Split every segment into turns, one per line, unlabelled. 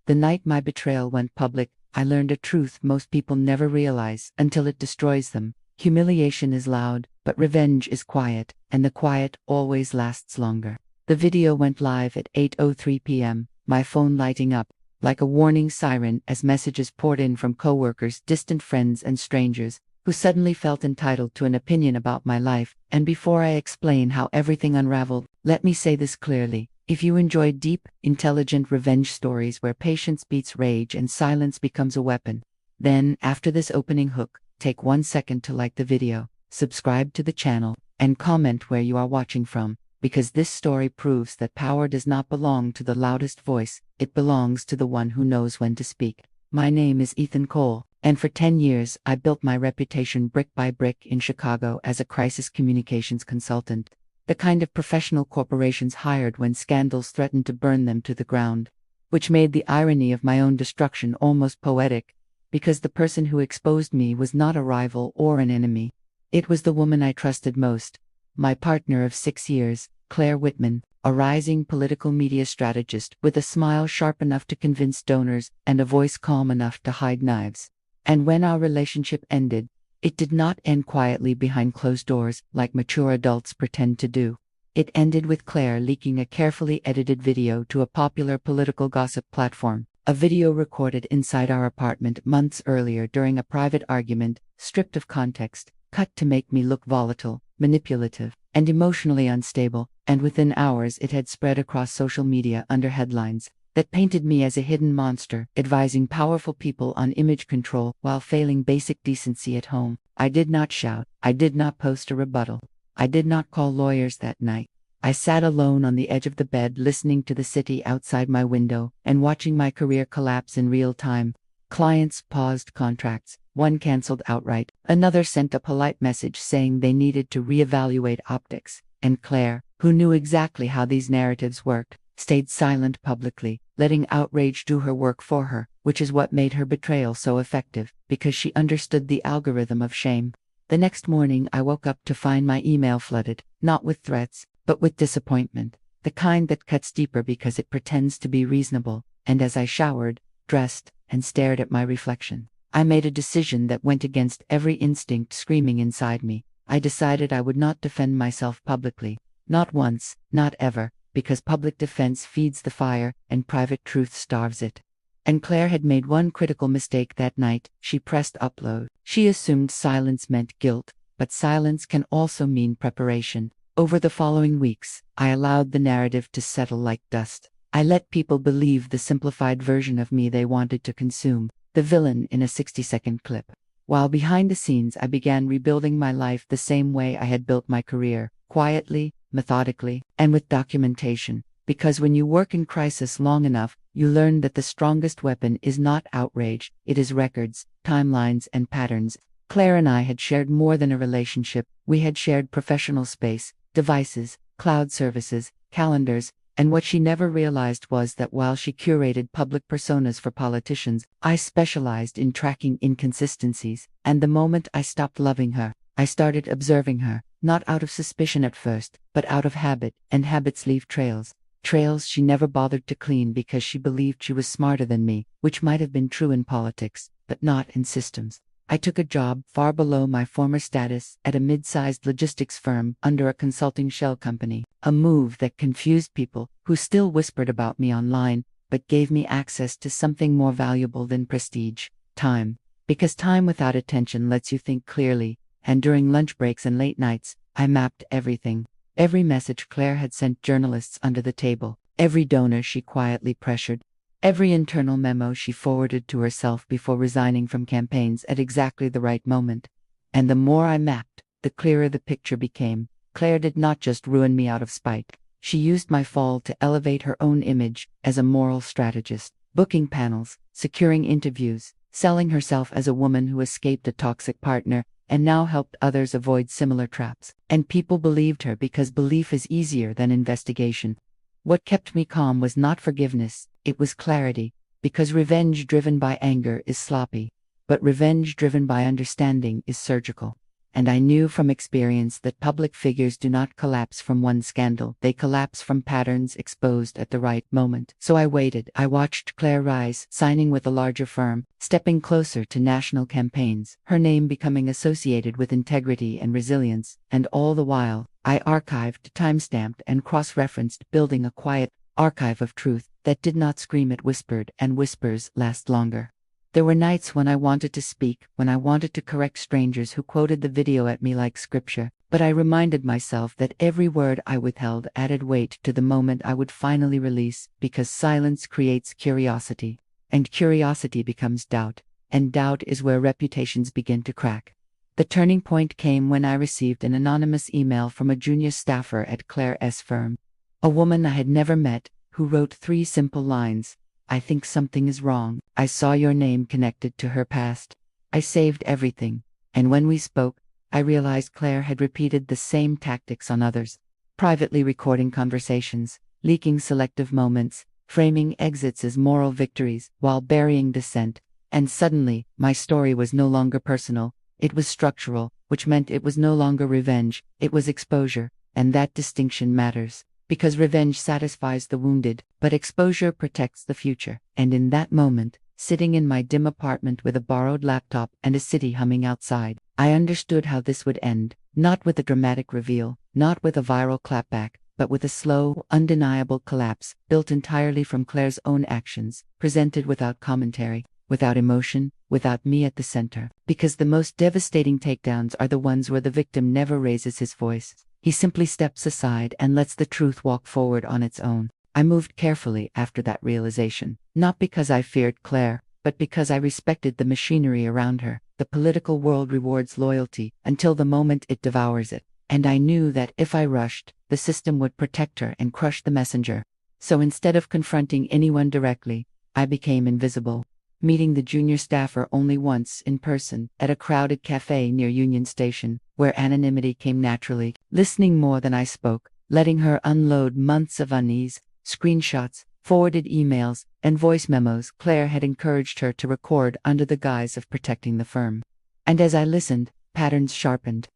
The night my betrayal went public, I learned a truth most people never realize until it destroys them. Humiliation is loud, but revenge is quiet, and the quiet always lasts longer. The video went live at 8:03 p.m., my phone lighting up like a warning siren as messages poured in from coworkers, distant friends, and strangers who suddenly felt entitled to an opinion about my life. And before I explain how everything unraveled, let me say this clearly. If you enjoy deep, intelligent revenge stories where patience beats rage and silence becomes a weapon, then, after this opening hook, take 1 second to like the video, subscribe to the channel, and comment where you are watching from, because this story proves that power does not belong to the loudest voice, it belongs to the one who knows when to speak. My name is Ethan Cole, and for 10 years I built my reputation brick by brick in Chicago as a crisis communications consultant. The kind of professional corporations hired when scandals threatened to burn them to the ground. Which made the irony of my own destruction almost poetic, because the person who exposed me was not a rival or an enemy. It was the woman I trusted most. My partner of 6 years, Claire Whitman, a rising political media strategist with a smile sharp enough to convince donors and a voice calm enough to hide knives. And when our relationship ended, it did not end quietly behind closed doors like mature adults pretend to do. It ended with Claire leaking a carefully edited video to a popular political gossip platform, a video recorded inside our apartment months earlier during a private argument, stripped of context, cut to make me look volatile, manipulative, and emotionally unstable, and within hours it had spread across social media under headlines that painted me as a hidden monster, advising powerful people on image control while failing basic decency at home. I did not shout. I did not post a rebuttal. I did not call lawyers that night. I sat alone on the edge of the bed listening to the city outside my window and watching my career collapse in real time. Clients paused contracts, one canceled outright, another sent a polite message saying they needed to reevaluate optics, and Claire, who knew exactly how these narratives worked, stayed silent publicly, letting outrage do her work for her, which is what made her betrayal so effective, because she understood the algorithm of shame. The next morning I woke up to find my email flooded, not with threats, but with disappointment, the kind that cuts deeper because it pretends to be reasonable. And as I showered, dressed, and stared at my reflection, I made a decision that went against every instinct screaming inside me. I decided I would not defend myself publicly. Not once, not ever. Because public defense feeds the fire and private truth starves it. And Claire had made one critical mistake that night. She pressed upload. She assumed silence meant guilt, but silence can also mean preparation. Over the following weeks, I allowed the narrative to settle like dust. I let people believe the simplified version of me they wanted to consume, the villain in a 60-second clip. While behind the scenes I began rebuilding my life the same way I had built my career, quietly, methodically, and with documentation, because when you work in crisis long enough, you learn that the strongest weapon is not outrage, it is records, timelines, and patterns. Claire and I had shared more than a relationship. We had shared professional space, devices, cloud services, calendars, and what she never realized was that while she curated public personas for politicians, I specialized in tracking inconsistencies. And the moment I stopped loving her, I started observing her, not out of suspicion at first, but out of habit, and habits leave trails. Trails she never bothered to clean because she believed she was smarter than me, which might have been true in politics, but not in systems. I took a job far below my former status at a mid-sized logistics firm under a consulting shell company, a move that confused people who still whispered about me online, but gave me access to something more valuable than prestige: time. Because time without attention lets you think clearly. And during lunch breaks and late nights, I mapped everything. Every message Claire had sent journalists under the table, every donor she quietly pressured, every internal memo she forwarded to herself before resigning from campaigns at exactly the right moment. And the more I mapped, the clearer the picture became. Claire did not just ruin me out of spite. She used my fall to elevate her own image as a moral strategist, booking panels, securing interviews, selling herself as a woman who escaped a toxic partner, and now helped others avoid similar traps. And people believed her because belief is easier than investigation. What kept me calm was not forgiveness, it was clarity, because revenge driven by anger is sloppy, but revenge driven by understanding is surgical. And I knew from experience that public figures do not collapse from one scandal, they collapse from patterns exposed at the right moment. So I waited. I watched Claire rise, signing with a larger firm, stepping closer to national campaigns, her name becoming associated with integrity and resilience, and all the while, I archived, timestamped, and cross-referenced, building a quiet archive of truth that did not scream, it whispered, and whispers last longer. There were nights when I wanted to speak, when I wanted to correct strangers who quoted the video at me like scripture, but I reminded myself that every word I withheld added weight to the moment I would finally release, because silence creates curiosity, and curiosity becomes doubt, and doubt is where reputations begin to crack. The turning point came when I received an anonymous email from a junior staffer at Claire's firm, a woman I had never met, who wrote 3 simple lines. I think something is wrong. I saw your name connected to her past. I saved everything. And when we spoke, I realized Claire had repeated the same tactics on others, privately recording conversations, leaking selective moments, framing exits as moral victories while burying dissent. And suddenly, my story was no longer personal. It was structural, which meant it was no longer revenge, it was exposure, and that distinction matters. Because revenge satisfies the wounded, but exposure protects the future. And in that moment, sitting in my dim apartment with a borrowed laptop and a city humming outside, I understood how this would end, not with a dramatic reveal, not with a viral clapback, but with a slow, undeniable collapse, built entirely from Claire's own actions, presented without commentary, without emotion, without me at the center. Because the most devastating takedowns are the ones where the victim never raises his voice. He simply steps aside and lets the truth walk forward on its own. I moved carefully after that realization, not because I feared Claire, but because I respected the machinery around her. The political world rewards loyalty until the moment it devours it. And I knew that if I rushed, the system would protect her and crush the messenger. So instead of confronting anyone directly, I became invisible, meeting the junior staffer only once in person at a crowded cafe near Union Station, where anonymity came naturally, listening more than I spoke, letting her unload months of unease, screenshots, forwarded emails, and voice memos Claire had encouraged her to record under the guise of protecting the firm. And as I listened, patterns sharpened.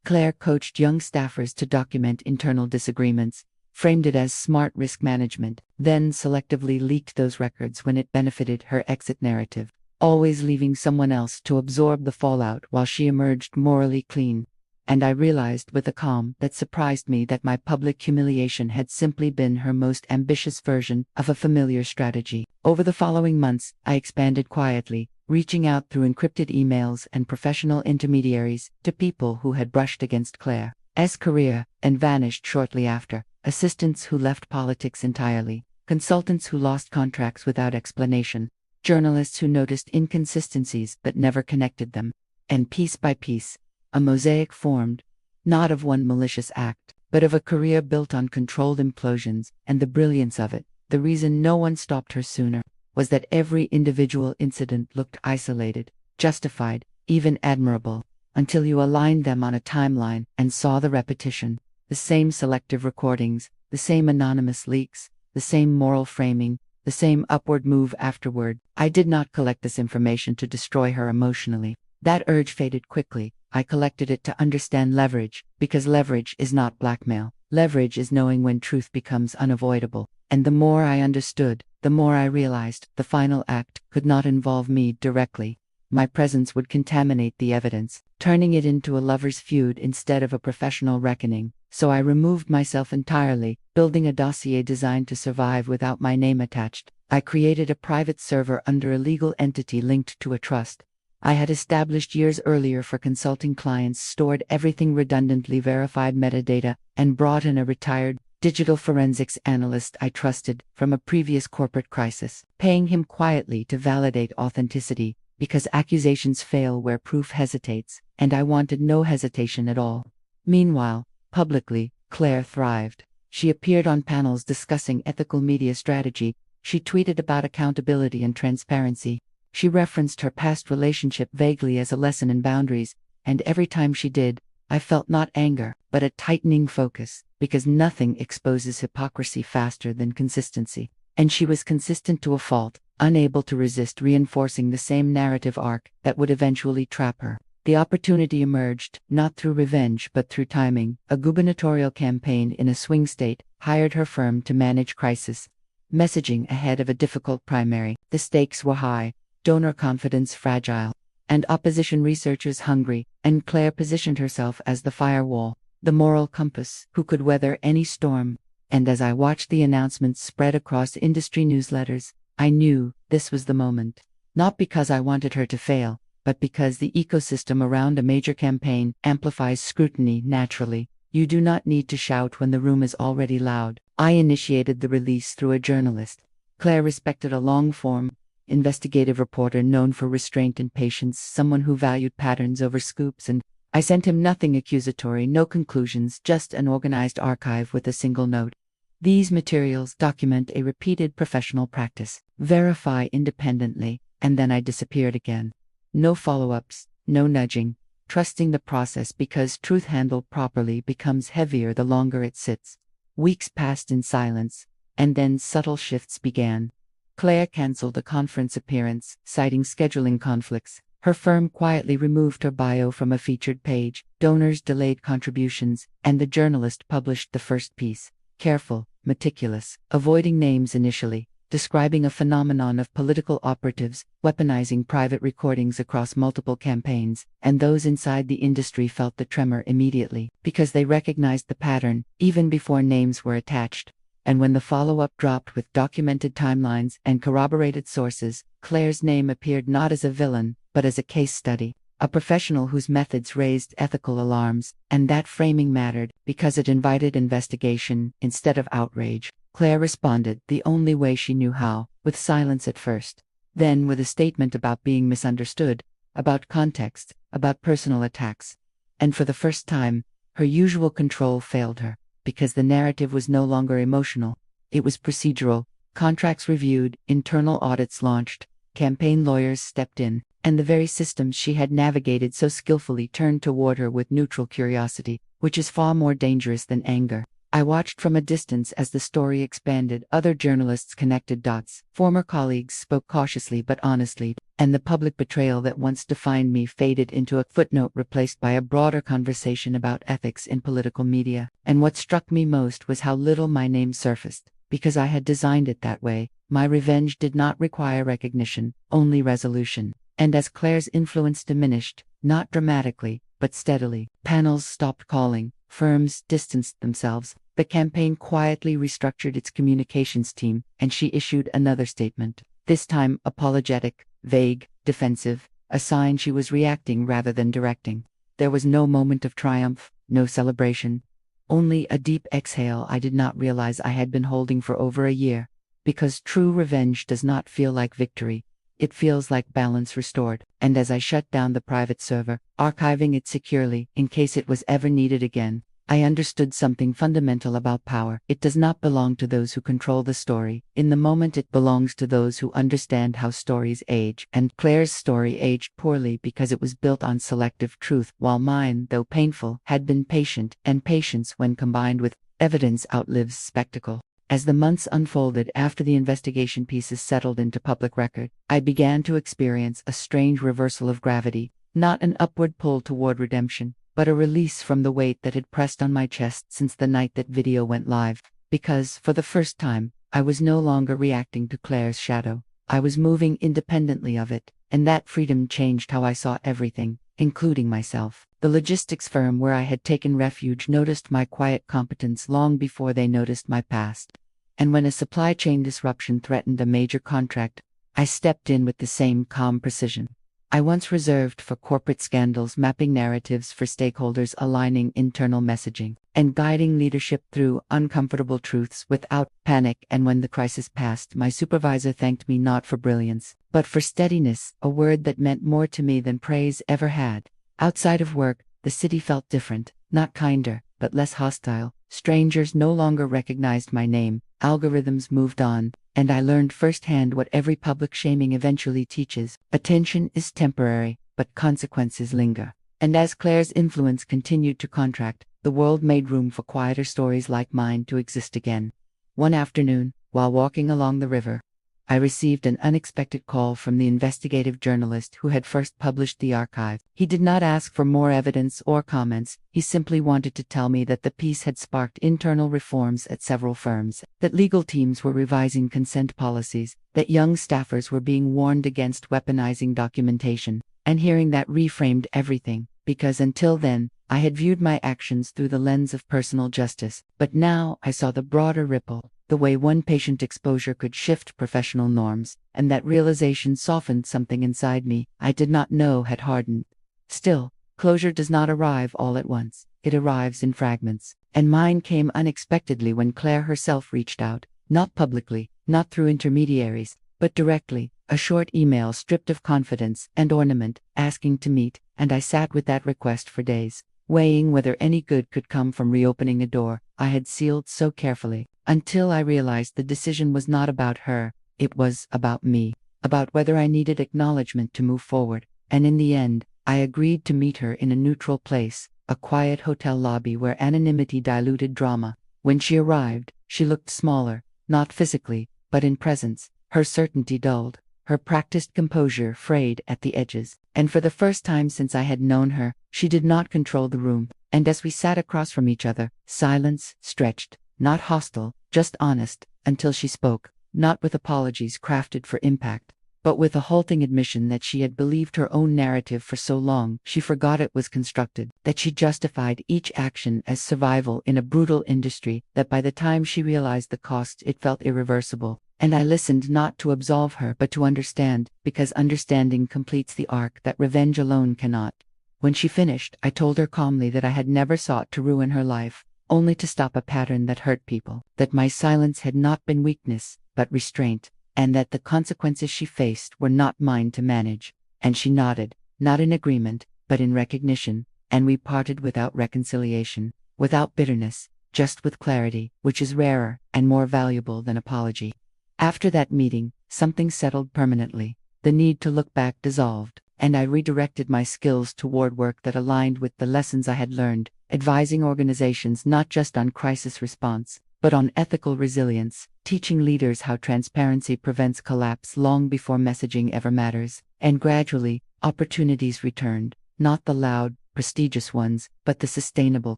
Claire coached young staffers to document internal disagreements, framed it as smart risk management, then selectively leaked those records when it benefited her exit narrative, always leaving someone else to absorb the fallout while she emerged morally clean. And I realized with a calm that surprised me that my public humiliation had simply been her most ambitious version of a familiar strategy. Over the following months, I expanded quietly, reaching out through encrypted emails and professional intermediaries to people who had brushed against Claire's career and vanished shortly after, assistants who left politics entirely, consultants who lost contracts without explanation, journalists who noticed inconsistencies but never connected them. And piece by piece, a mosaic formed, not of one malicious act, but of a career built on controlled implosions. And the brilliance of it, the reason no one stopped her sooner, was that every individual incident looked isolated, justified, even admirable, until you aligned them on a timeline and saw the repetition, the same selective recordings, the same anonymous leaks, the same moral framing, the same upward move afterward. I did not collect this information to destroy her emotionally. That urge faded quickly. I collected it to understand leverage, because leverage is not blackmail. Leverage is knowing when truth becomes unavoidable. And the more I understood, the more I realized the final act could not involve me directly. My presence would contaminate the evidence, turning it into a lover's feud instead of a professional reckoning. So I removed myself entirely, building a dossier designed to survive without my name attached. I created a private server under a legal entity linked to a trust I had established years earlier for consulting clients, stored everything redundantly verified metadata, and brought in a retired digital forensics analyst I trusted from a previous corporate crisis, paying him quietly to validate authenticity, because accusations fail where proof hesitates, and I wanted no hesitation at all. Meanwhile, publicly, Claire thrived. She appeared on panels discussing ethical media strategy. She tweeted about accountability and transparency. She referenced her past relationship vaguely as a lesson in boundaries, and every time she did, I felt not anger, but a tightening focus, because nothing exposes hypocrisy faster than consistency. And she was consistent to a fault, unable to resist reinforcing the same narrative arc that would eventually trap her. The opportunity emerged, not through revenge but through timing. A gubernatorial campaign in a swing state hired her firm to manage crisis messaging ahead of a difficult primary. The stakes were high, donor confidence fragile, and opposition researchers hungry, and Claire positioned herself as the firewall, the moral compass, who could weather any storm. And as I watched the announcements spread across industry newsletters, I knew this was the moment. Not because I wanted her to fail, but because the ecosystem around a major campaign amplifies scrutiny naturally. You do not need to shout when the room is already loud. I initiated the release through a journalist. Claire respected a long-form, investigative reporter known for restraint and patience, someone who valued patterns over scoops, and I sent him nothing accusatory, no conclusions, just an organized archive with a single note. These materials document a repeated professional practice. Verify independently, and then I disappeared again. No follow-ups, no nudging, trusting the process because truth handled properly becomes heavier the longer it sits. Weeks passed in silence, and then subtle shifts began. Claire canceled a conference appearance, citing scheduling conflicts. Her firm quietly removed her bio from a featured page. Donors delayed contributions, and the journalist published the first piece. Careful, meticulous, avoiding names initially, describing a phenomenon of political operatives weaponizing private recordings across multiple campaigns, and those inside the industry felt the tremor immediately, because they recognized the pattern, even before names were attached. And when the follow-up dropped with documented timelines and corroborated sources, Claire's name appeared not as a villain, but as a case study, a professional whose methods raised ethical alarms, and that framing mattered, because it invited investigation instead of outrage. Claire responded the only way she knew how, with silence at first, then with a statement about being misunderstood, about context, about personal attacks. And for the first time, her usual control failed her, because the narrative was no longer emotional. It was procedural. Contracts reviewed, internal audits launched, campaign lawyers stepped in, and the very systems she had navigated so skillfully turned toward her with neutral curiosity, which is far more dangerous than anger. I watched from a distance as the story expanded. Other journalists connected dots. Former colleagues spoke cautiously but honestly, and the public betrayal that once defined me faded into a footnote replaced by a broader conversation about ethics in political media. And what struck me most was how little my name surfaced. Because I had designed it that way, my revenge did not require recognition, only resolution. And as Claire's influence diminished, not dramatically, but steadily, panels stopped calling, firms distanced themselves, the campaign quietly restructured its communications team, and she issued another statement, this time apologetic, vague, defensive, a sign she was reacting rather than directing. There was no moment of triumph, no celebration, only a deep exhale I did not realize I had been holding for over a year. Because true revenge does not feel like victory. It feels like balance restored, and as I shut down the private server, archiving it securely in case it was ever needed again, I understood something fundamental about power. It does not belong to those who control the story. In the moment, it belongs to those who understand how stories age, and Claire's story aged poorly because it was built on selective truth, while mine, though painful, had been patient, and patience, when combined with evidence, outlives spectacle. As the months unfolded after the investigation pieces settled into public record, I began to experience a strange reversal of gravity, not an upward pull toward redemption, but a release from the weight that had pressed on my chest since the night that video went live, because, for the first time, I was no longer reacting to Claire's shadow. I was moving independently of it, and that freedom changed how I saw everything, including myself. The logistics firm where I had taken refuge noticed my quiet competence long before they noticed my past. And when a supply chain disruption threatened a major contract, I stepped in with the same calm precision I once reserved for corporate scandals, mapping narratives for stakeholders, aligning internal messaging, and guiding leadership through uncomfortable truths without panic. And when the crisis passed, my supervisor thanked me not for brilliance, but for steadiness, a word that meant more to me than praise ever had. Outside of work, the city felt different, not kinder, but less hostile. Strangers no longer recognized my name, algorithms moved on, and I learned firsthand what every public shaming eventually teaches. Attention is temporary, but consequences linger. And as Claire's influence continued to contract, the world made room for quieter stories like mine to exist again. One afternoon, while walking along the river, I received an unexpected call from the investigative journalist who had first published the archive. He did not ask for more evidence or comments, he simply wanted to tell me that the piece had sparked internal reforms at several firms, that legal teams were revising consent policies, that young staffers were being warned against weaponizing documentation. And hearing that reframed everything, because until then, I had viewed my actions through the lens of personal justice, but now I saw the broader ripple, the way one patient exposure could shift professional norms, and that realization softened something inside me I did not know had hardened. Still, closure does not arrive all at once, it arrives in fragments, and mine came unexpectedly when Claire herself reached out, not publicly, not through intermediaries, but directly, a short email stripped of confidence and ornament, asking to meet, and I sat with that request for days, weighing whether any good could come from reopening a door I had sealed so carefully, until I realized the decision was not about her, it was about me, about whether I needed acknowledgement to move forward, and in the end, I agreed to meet her in a neutral place, a quiet hotel lobby where anonymity diluted drama. When she arrived, she looked smaller, not physically, but in presence, her certainty dulled, her practiced composure frayed at the edges, and for the first time since I had known her, she did not control the room, and as we sat across from each other, silence stretched, not hostile, just honest, until she spoke, not with apologies crafted for impact, but with a halting admission that she had believed her own narrative for so long she forgot it was constructed, that she justified each action as survival in a brutal industry, that by the time she realized the cost it felt irreversible. And I listened not to absolve her but to understand, because understanding completes the arc that revenge alone cannot. When she finished, I told her calmly that I had never sought to ruin her life, only to stop a pattern that hurt people, that my silence had not been weakness, but restraint, and that the consequences she faced were not mine to manage. And she nodded, not in agreement, but in recognition, and we parted without reconciliation, without bitterness, just with clarity, which is rarer and more valuable than apology. After that meeting, something settled permanently. The need to look back dissolved, and I redirected my skills toward work that aligned with the lessons I had learned, advising organizations not just on crisis response, but on ethical resilience, teaching leaders how transparency prevents collapse long before messaging ever matters, and gradually, opportunities returned, not the loud, prestigious ones, but the sustainable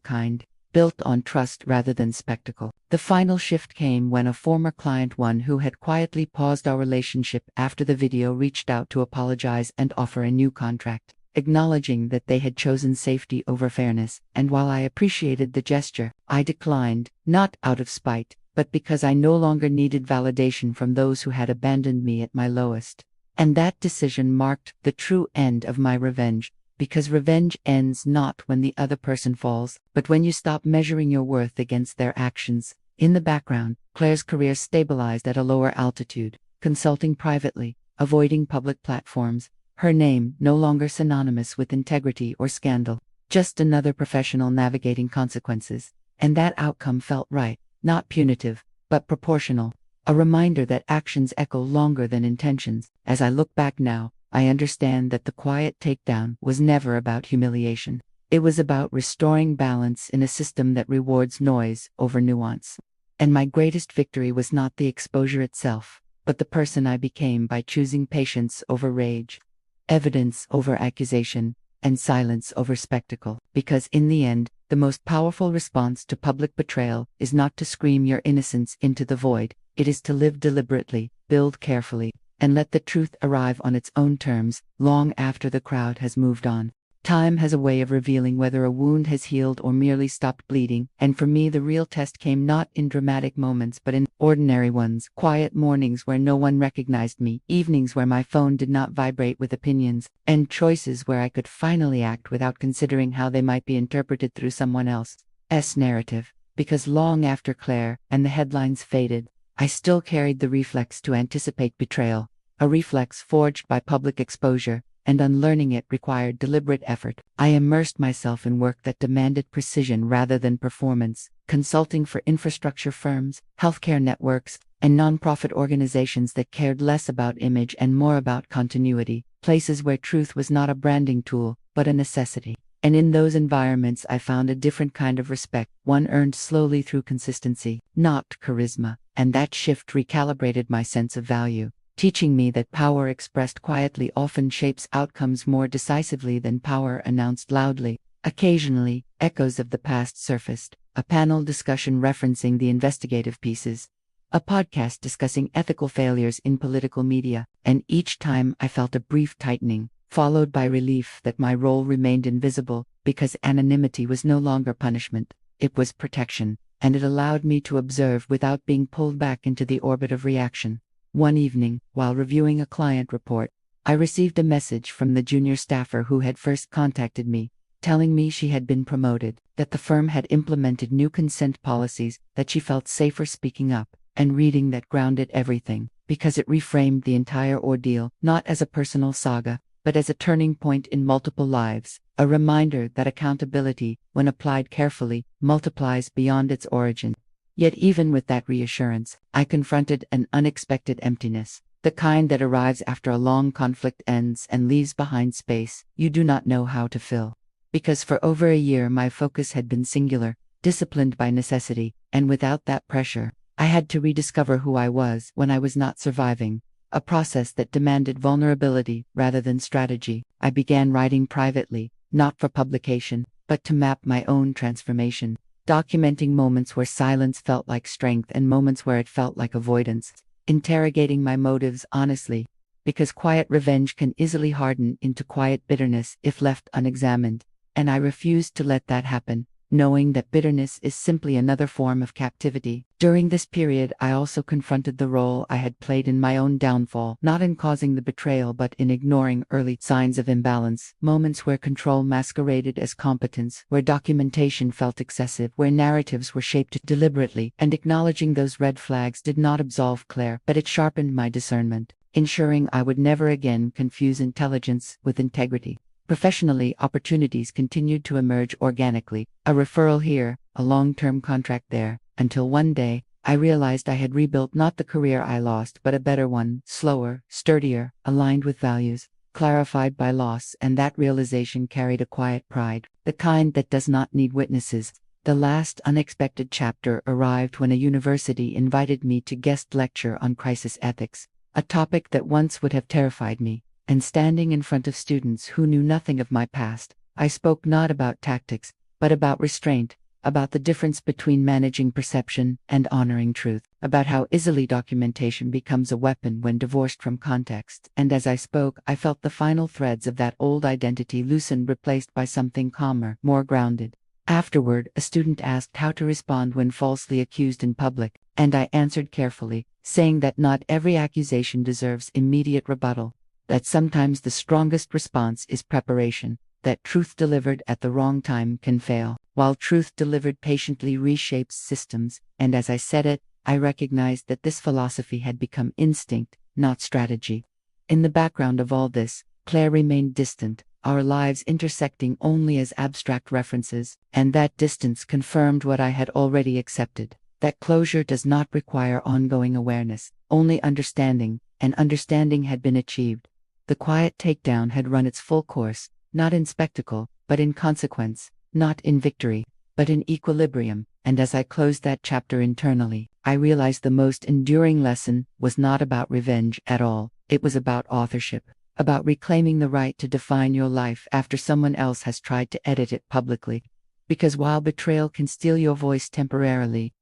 kind, built on trust rather than spectacle. The final shift came when a former client, one who had quietly paused our relationship after the video, reached out to apologize and offer a new contract, acknowledging that they had chosen safety over fairness, and while I appreciated the gesture, I declined, not out of spite, but because I no longer needed validation from those who had abandoned me at my lowest. And that decision marked the true end of my revenge. Because revenge ends not when the other person falls, but when you stop measuring your worth against their actions. In the background, Claire's career stabilized at a lower altitude, consulting privately, avoiding public platforms, her name no longer synonymous with integrity or scandal, just another professional navigating consequences. And that outcome felt right, not punitive, but proportional, a reminder that actions echo longer than intentions. As I look back now, I understand that the quiet takedown was never about humiliation. It was about restoring balance in a system that rewards noise over nuance. And my greatest victory was not the exposure itself, but the person I became by choosing patience over rage, evidence over accusation, and silence over spectacle. Because in the end, the most powerful response to public betrayal is not to scream your innocence into the void, it is to live deliberately, build carefully, and let the truth arrive on its own terms, long after the crowd has moved on. Time has a way of revealing whether a wound has healed or merely stopped bleeding, and for me the real test came not in dramatic moments but in ordinary ones, quiet mornings where no one recognized me, evenings where my phone did not vibrate with opinions, and choices where I could finally act without considering how they might be interpreted through someone else's narrative. Because long after Claire and the headlines faded, I still carried the reflex to anticipate betrayal, a reflex forged by public exposure, and unlearning it required deliberate effort. I immersed myself in work that demanded precision rather than performance, consulting for infrastructure firms, healthcare networks, and nonprofit organizations that cared less about image and more about continuity, places where truth was not a branding tool, but a necessity. And in those environments, I found a different kind of respect, one earned slowly through consistency, not charisma. And that shift recalibrated my sense of value, teaching me that power expressed quietly often shapes outcomes more decisively than power announced loudly. Occasionally, echoes of the past surfaced, a panel discussion referencing the investigative pieces, a podcast discussing ethical failures in political media, and each time I felt a brief tightening, followed by relief that my role remained invisible, because anonymity was no longer punishment, it was protection, and it allowed me to observe without being pulled back into the orbit of reaction. One evening, while reviewing a client report, I received a message from the junior staffer who had first contacted me, telling me she had been promoted, that the firm had implemented new consent policies, that she felt safer speaking up, and reading that grounded everything, because it reframed the entire ordeal, not as a personal saga, but as a turning point in multiple lives, a reminder that accountability, when applied carefully, multiplies beyond its origin. Yet even with that reassurance, I confronted an unexpected emptiness, the kind that arrives after a long conflict ends and leaves behind space you do not know how to fill. Because for over a year my focus had been singular, disciplined by necessity, and without that pressure, I had to rediscover who I was when I was not surviving. A process that demanded vulnerability rather than strategy. I began writing privately, not for publication, but to map my own transformation, documenting moments where silence felt like strength and moments where it felt like avoidance, interrogating my motives honestly, because quiet revenge can easily harden into quiet bitterness if left unexamined, and I refused to let that happen, knowing that bitterness is simply another form of captivity. During this period, I also confronted the role I had played in my own downfall, not in causing the betrayal but in ignoring early signs of imbalance, moments where control masqueraded as competence, where documentation felt excessive, where narratives were shaped deliberately, and acknowledging those red flags did not absolve Claire, but it sharpened my discernment, ensuring I would never again confuse intelligence with integrity. Professionally, opportunities continued to emerge organically, a referral here, a long-term contract there, until one day, I realized I had rebuilt not the career I lost but a better one, slower, sturdier, aligned with values, clarified by loss, and that realization carried a quiet pride, the kind that does not need witnesses. The last unexpected chapter arrived when a university invited me to guest lecture on crisis ethics, a topic that once would have terrified me. And standing in front of students who knew nothing of my past, I spoke not about tactics, but about restraint, about the difference between managing perception and honoring truth, about how easily documentation becomes a weapon when divorced from context. And as I spoke, I felt the final threads of that old identity loosen, replaced by something calmer, more grounded. Afterward, a student asked how to respond when falsely accused in public, and I answered carefully, saying that not every accusation deserves immediate rebuttal, that sometimes the strongest response is preparation, that truth delivered at the wrong time can fail, while truth delivered patiently reshapes systems, and as I said it, I recognized that this philosophy had become instinct, not strategy. In the background of all this, Claire remained distant, our lives intersecting only as abstract references, and that distance confirmed what I had already accepted, that closure does not require ongoing awareness, only understanding, and understanding had been achieved. The quiet takedown had run its full course, not in spectacle, but in consequence, not in victory, but in equilibrium, and as I closed that chapter internally, I realized the most enduring lesson was not about revenge at all, it was about authorship, about reclaiming the right to define your life after someone else has tried to edit it publicly. Because while betrayal can steal your voice temporarily,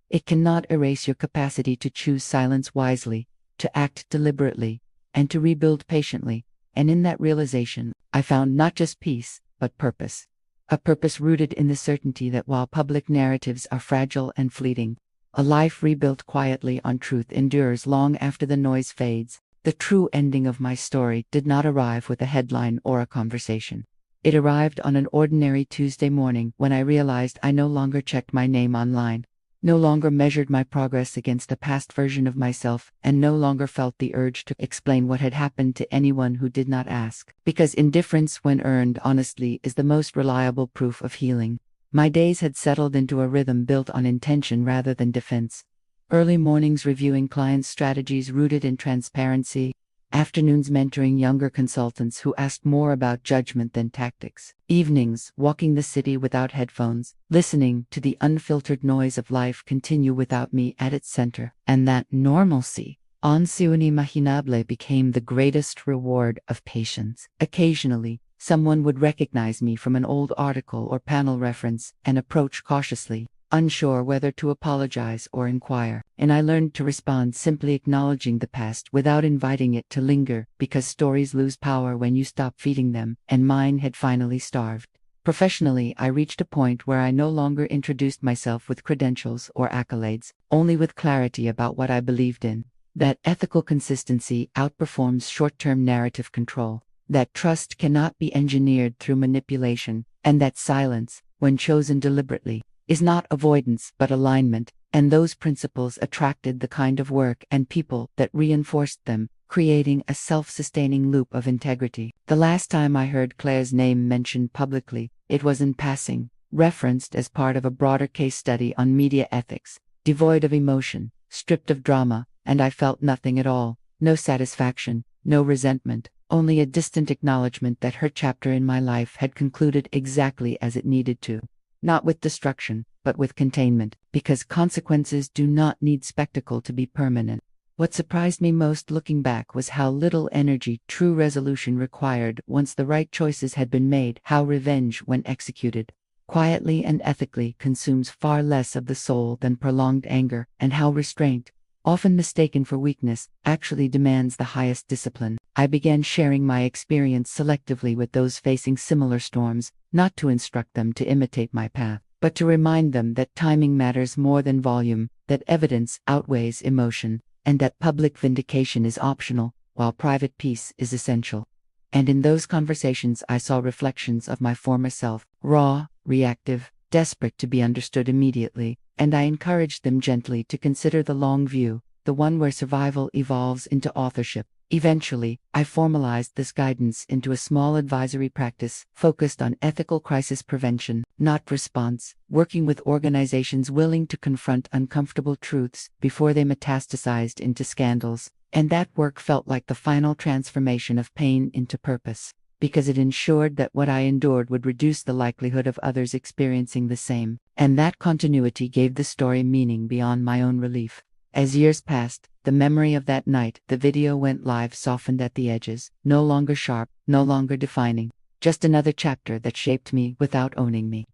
it cannot erase your capacity to choose silence wisely, to act deliberately, and to rebuild patiently, and in that realization, I found not just peace, but purpose. A purpose rooted in the certainty that while public narratives are fragile and fleeting, a life rebuilt quietly on truth endures long after the noise fades. The true ending of my story did not arrive with a headline or a conversation. It arrived on an ordinary Tuesday morning when I realized I no longer checked my name online, no longer measured my progress against a past version of myself, and no longer felt the urge to explain what had happened to anyone who did not ask. Because indifference, when earned honestly, is the most reliable proof of healing. My days had settled into a rhythm built on intention rather than defense. Early mornings reviewing clients' strategies rooted in transparency, Afternoons mentoring younger consultants who asked more about judgment than tactics. Evenings walking the city without headphones, listening to the unfiltered noise of life continue without me at its center. And that normalcy, inimaginable, became the greatest reward of patience. Occasionally, someone would recognize me from an old article or panel reference and approach cautiously, unsure whether to apologize or inquire, and I learned to respond simply acknowledging the past without inviting it to linger, because stories lose power when you stop feeding them, and mine had finally starved. Professionally, I reached a point where I no longer introduced myself with credentials or accolades, only with clarity about what I believed in. That ethical consistency outperforms short-term narrative control, that trust cannot be engineered through manipulation, and that silence, when chosen deliberately, is not avoidance but alignment, and those principles attracted the kind of work and people that reinforced them, creating a self-sustaining loop of integrity. The last time I heard Claire's name mentioned publicly, it was in passing, referenced as part of a broader case study on media ethics, devoid of emotion, stripped of drama, and I felt nothing at all, no satisfaction, no resentment, only a distant acknowledgement that her chapter in my life had concluded exactly as it needed to. Not with destruction, but with containment, because consequences do not need spectacle to be permanent. What surprised me most looking back was how little energy true resolution required once the right choices had been made, how revenge, when executed quietly and ethically, consumes far less of the soul than prolonged anger, and how restraint, often mistaken for weakness, actually demands the highest discipline. I began sharing my experience selectively with those facing similar storms, not to instruct them to imitate my path, but to remind them that timing matters more than volume, that evidence outweighs emotion, and that public vindication is optional, while private peace is essential. And in those conversations I saw reflections of my former self, raw, reactive, desperate to be understood immediately, and I encouraged them gently to consider the long view, the one where survival evolves into authorship. Eventually, I formalized this guidance into a small advisory practice focused on ethical crisis prevention, not response, working with organizations willing to confront uncomfortable truths before they metastasized into scandals. And that work felt like the final transformation of pain into purpose, because it ensured that what I endured would reduce the likelihood of others experiencing the same, and that continuity gave the story meaning beyond my own relief. As years passed, the memory of that night, the video went live, softened at the edges, no longer sharp, no longer defining, just another chapter that shaped me without owning me.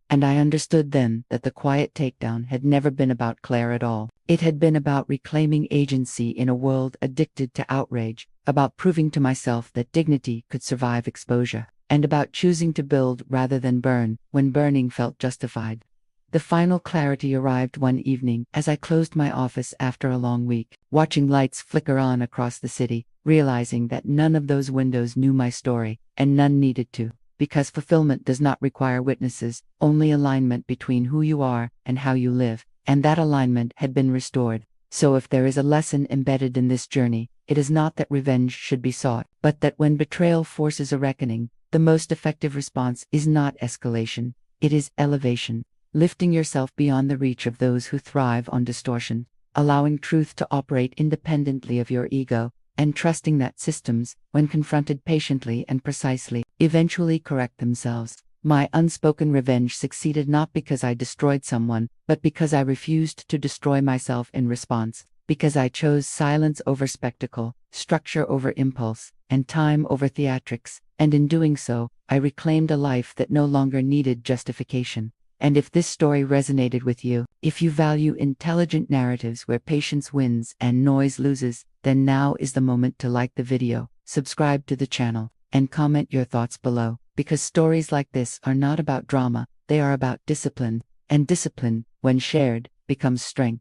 And I understood then that the quiet takedown had never been about Claire at all. It had been about reclaiming agency in a world addicted to outrage, about proving to myself that dignity could survive exposure, and about choosing to build rather than burn, when burning felt justified. The final clarity arrived one evening as I closed my office after a long week, watching lights flicker on across the city, realizing that none of those windows knew my story, and none needed to, because fulfillment does not require witnesses, only alignment between who you are and how you live, and that alignment had been restored. So if there is a lesson embedded in this journey, it is not that revenge should be sought, but that when betrayal forces a reckoning, the most effective response is not escalation, it is elevation. Lifting yourself beyond the reach of those who thrive on distortion, allowing truth to operate independently of your ego, and trusting that systems, when confronted patiently and precisely, eventually correct themselves. My unspoken revenge succeeded not because I destroyed someone, but because I refused to destroy myself in response, because I chose silence over spectacle, structure over impulse, and time over theatrics, and in doing so, I reclaimed a life that no longer needed justification. And if this story resonated with you, if you value intelligent narratives where patience wins and noise loses, then now is the moment to like the video, subscribe to the channel, and comment your thoughts below, because stories like this are not about drama, they are about discipline, and discipline, when shared, becomes strength.